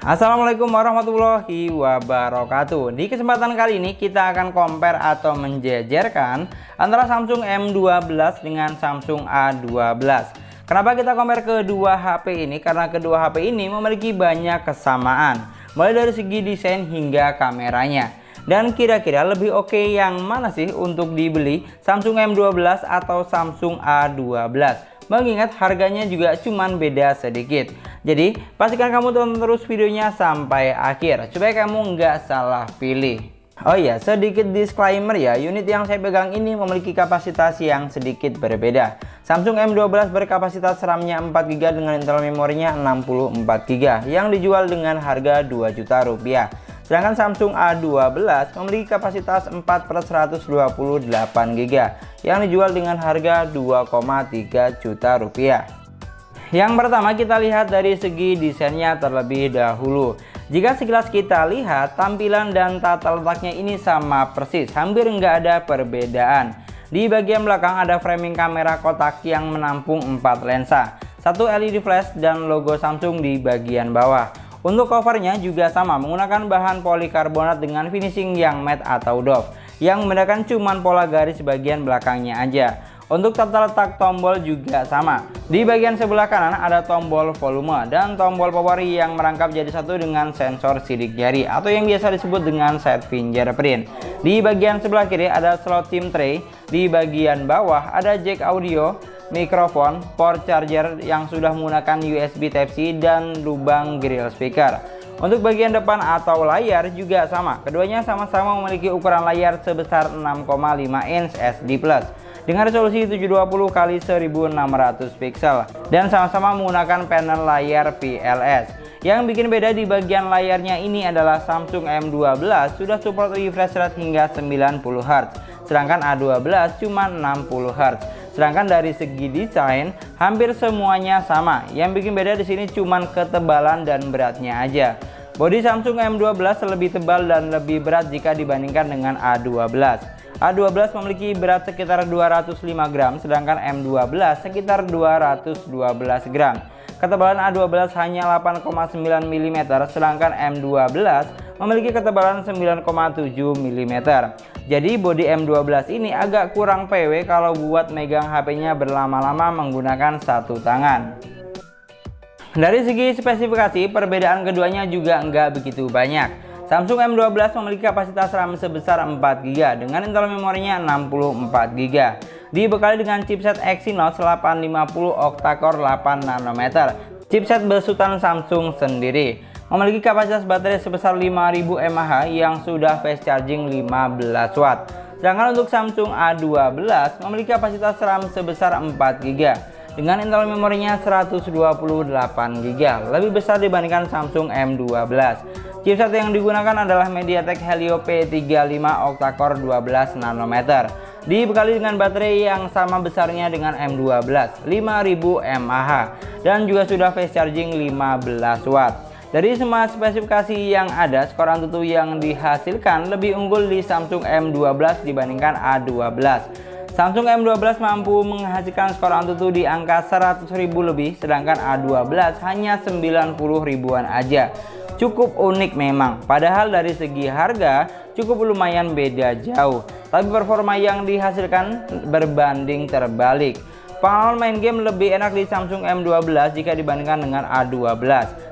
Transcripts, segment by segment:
Assalamualaikum warahmatullahi wabarakatuh. Di kesempatan kali ini kita akan compare atau menjejerkan antara Samsung M12 dengan Samsung A12. Kenapa kita compare kedua HP ini? Karena kedua HP ini memiliki banyak kesamaan, mulai dari segi desain hingga kameranya. Dan kira-kira lebih oke yang mana sih untuk dibeli, Samsung M12 atau Samsung A12? Mengingat harganya juga cuman beda sedikit. Jadi pastikan kamu tonton terus videonya sampai akhir supaya kamu nggak salah pilih. Oh iya, sedikit disclaimer ya, unit yang saya pegang ini memiliki kapasitas yang sedikit berbeda. Samsung M12 berkapasitas RAM-nya 4GB dengan internal memorinya 64GB yang dijual dengan harga Rp2.000.000. Sedangkan Samsung A12 memiliki kapasitas 4/128GB yang dijual dengan harga Rp2.300.000. Yang pertama kita lihat dari segi desainnya terlebih dahulu. Jika sekilas kita lihat, tampilan dan tata letaknya ini sama persis, hampir nggak ada perbedaan. Di bagian belakang ada framing kamera kotak yang menampung 4 lensa, satu LED flash dan logo Samsung di bagian bawah. Untuk covernya juga sama, menggunakan bahan polikarbonat dengan finishing yang matte atau doff. Yang membedakan cuman pola garis bagian belakangnya aja. Untuk tata letak tombol juga sama. Di bagian sebelah kanan ada tombol volume dan tombol power yang merangkap jadi satu dengan sensor sidik jari atau yang biasa disebut dengan side fingerprint. Di bagian sebelah kiri ada slot SIM tray. Di bagian bawah ada jack audio, mikrofon, port charger yang sudah menggunakan USB Type-C dan lubang grill speaker. Untuk bagian depan atau layar juga sama. Keduanya sama-sama memiliki ukuran layar sebesar 6,5 inch SD+ dengan resolusi 720x1600 pixel dan sama-sama menggunakan panel layar PLS. Yang bikin beda di bagian layarnya ini adalah Samsung M12 sudah support refresh rate hingga 90Hz, sedangkan A12 cuma 60Hz. Sedangkan dari segi desain hampir semuanya sama. Yang bikin beda di sini cuma ketebalan dan beratnya aja. Bodi Samsung M12 lebih tebal dan lebih berat jika dibandingkan dengan A12. A12 memiliki berat sekitar 205 gram, sedangkan M12 sekitar 212 gram. Ketebalan A12 hanya 8,9 mm, sedangkan M12 memiliki ketebalan 9,7 mm. Jadi bodi M12 ini agak kurang PW kalau buat megang HP-nya berlama-lama menggunakan satu tangan. Dari segi spesifikasi, perbedaan keduanya juga nggak begitu banyak. Samsung M12 memiliki kapasitas RAM sebesar 4GB dengan internal memorinya 64GB. Dibekali dengan chipset Exynos 850 octa-core 8nm. Chipset besutan Samsung sendiri. Memiliki kapasitas baterai sebesar 5000 mAh yang sudah fast charging 15 watt. Sedangkan untuk Samsung A12 memiliki kapasitas RAM sebesar 4GB dengan internal memorinya 128GB, lebih besar dibandingkan Samsung M12. Chipset yang digunakan adalah MediaTek Helio P35 octa-core 12nm. Dibekali dengan baterai yang sama besarnya dengan M12, 5000 mAh, dan juga sudah fast charging 15 watt. Dari semua spesifikasi yang ada, skor AnTuTu yang dihasilkan lebih unggul di Samsung M12 dibandingkan A12. Samsung M12 mampu menghasilkan skor AnTuTu di angka 100.000 lebih, sedangkan A12 hanya 90 ribuan aja. Cukup unik memang, padahal dari segi harga cukup lumayan beda jauh, tapi performa yang dihasilkan berbanding terbalik. Pengalaman main game lebih enak di Samsung M12 jika dibandingkan dengan A12.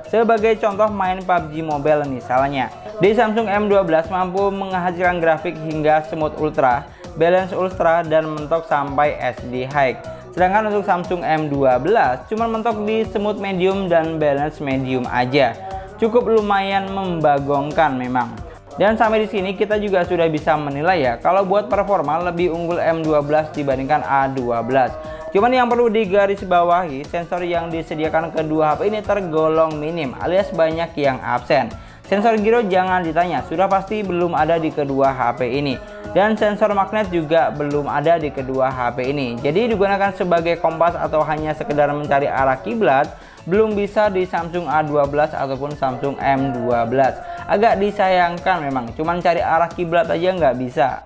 Sebagai contoh main PUBG Mobile misalnya, di Samsung M12 mampu menghasilkan grafik hingga smooth ultra, balance ultra, dan mentok sampai SD high. Sedangkan untuk Samsung M12 cuma mentok di smooth medium dan balance medium aja. Cukup lumayan membagongkan memang. Dan sampai di sini kita juga sudah bisa menilai ya, kalau buat performa lebih unggul M12 dibandingkan A12. Cuman yang perlu digarisbawahi, sensor yang disediakan kedua HP ini tergolong minim alias banyak yang absen. Sensor gyro jangan ditanya, sudah pasti belum ada di kedua HP ini. Dan sensor magnet juga belum ada di kedua HP ini. Jadi digunakan sebagai kompas atau hanya sekedar mencari arah kiblat belum bisa di Samsung A12 ataupun Samsung M12. Agak disayangkan memang, cuman cari arah kiblat aja nggak bisa.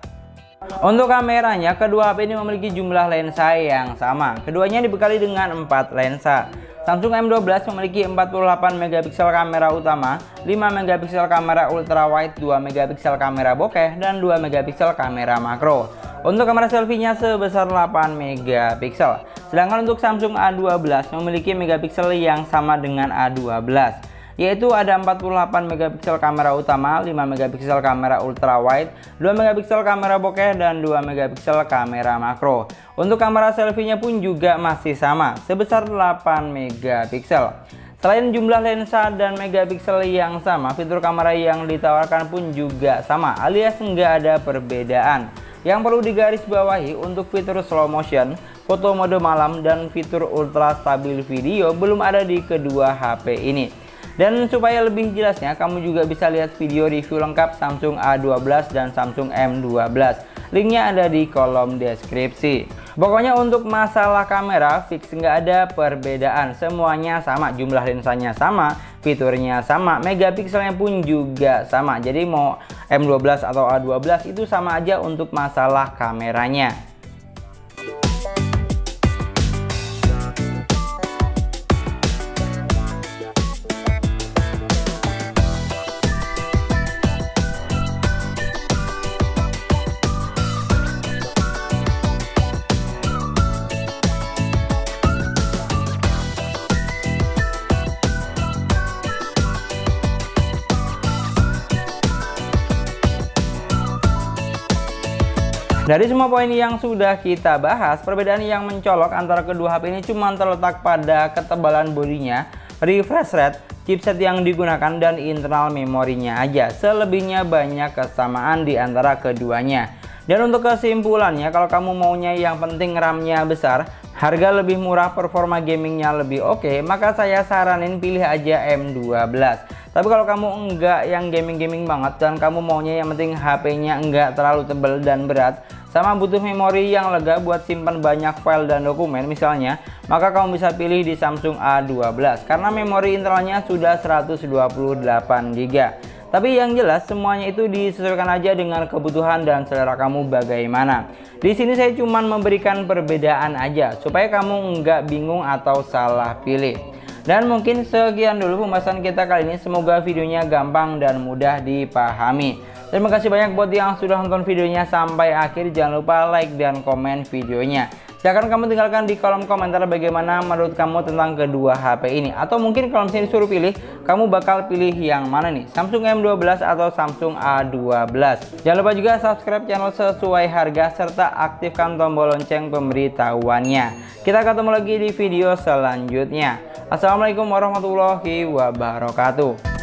Untuk kameranya, kedua HP ini memiliki jumlah lensa yang sama. Keduanya dibekali dengan 4 lensa. Samsung M12 memiliki 48 megapiksel kamera utama, 5 megapiksel kamera ultrawide, 2 megapiksel kamera bokeh, dan 2 megapiksel kamera makro. Untuk kamera selfie-nya sebesar 8 megapiksel. Sedangkan untuk Samsung A12 memiliki megapiksel yang sama dengan A12, yaitu ada 48 megapiksel kamera utama, 5 megapiksel kamera ultrawide, 2 megapiksel kamera bokeh, dan 2 megapiksel kamera makro. Untuk kamera selfie-nya pun juga masih sama, sebesar 8 megapiksel. Selain jumlah lensa dan megapiksel yang sama, fitur kamera yang ditawarkan pun juga sama, alias nggak ada perbedaan. Yang perlu digarisbawahi untuk fitur slow motion, foto mode malam, dan fitur ultra stabil video belum ada di kedua HP ini. Dan supaya lebih jelasnya, kamu juga bisa lihat video review lengkap Samsung A12 dan Samsung M12. Linknya ada di kolom deskripsi. Pokoknya untuk masalah kamera fix nggak ada perbedaan, semuanya sama, jumlah lensanya sama, fiturnya sama, megapikselnya pun juga sama. Jadi mau M12 atau A12 itu sama aja untuk masalah kameranya. Dari semua poin yang sudah kita bahas, perbedaan yang mencolok antara kedua HP ini cuma terletak pada ketebalan bodinya, refresh rate, chipset yang digunakan, dan internal memorinya aja. Selebihnya banyak kesamaan di antara keduanya. Dan untuk kesimpulannya, kalau kamu maunya yang penting RAM-nya besar, harga lebih murah, performa gamingnya lebih oke, maka saya saranin pilih aja M12. Tapi kalau kamu enggak yang gaming-gaming banget dan kamu maunya yang penting HP-nya enggak terlalu tebal dan berat, sama butuh memori yang lega buat simpan banyak file dan dokumen misalnya, maka kamu bisa pilih di Samsung A12 karena memori internalnya sudah 128GB. Tapi yang jelas semuanya itu disesuaikan aja dengan kebutuhan dan selera kamu bagaimana. Di sini saya cuma memberikan perbedaan aja supaya kamu enggak bingung atau salah pilih. Dan mungkin sekian dulu pembahasan kita kali ini. Semoga videonya gampang dan mudah dipahami. Terima kasih banyak buat yang sudah nonton videonya sampai akhir. Jangan lupa like dan komen videonya. Silahkan kamu tinggalkan di kolom komentar bagaimana menurut kamu tentang kedua HP ini. Atau mungkin kalau misalnya disuruh pilih, kamu bakal pilih yang mana nih? Samsung M12 atau Samsung A12? Jangan lupa juga subscribe channel sesuai harga serta aktifkan tombol lonceng pemberitahuannya. Kita ketemu lagi di video selanjutnya. Assalamualaikum warahmatullahi wabarakatuh.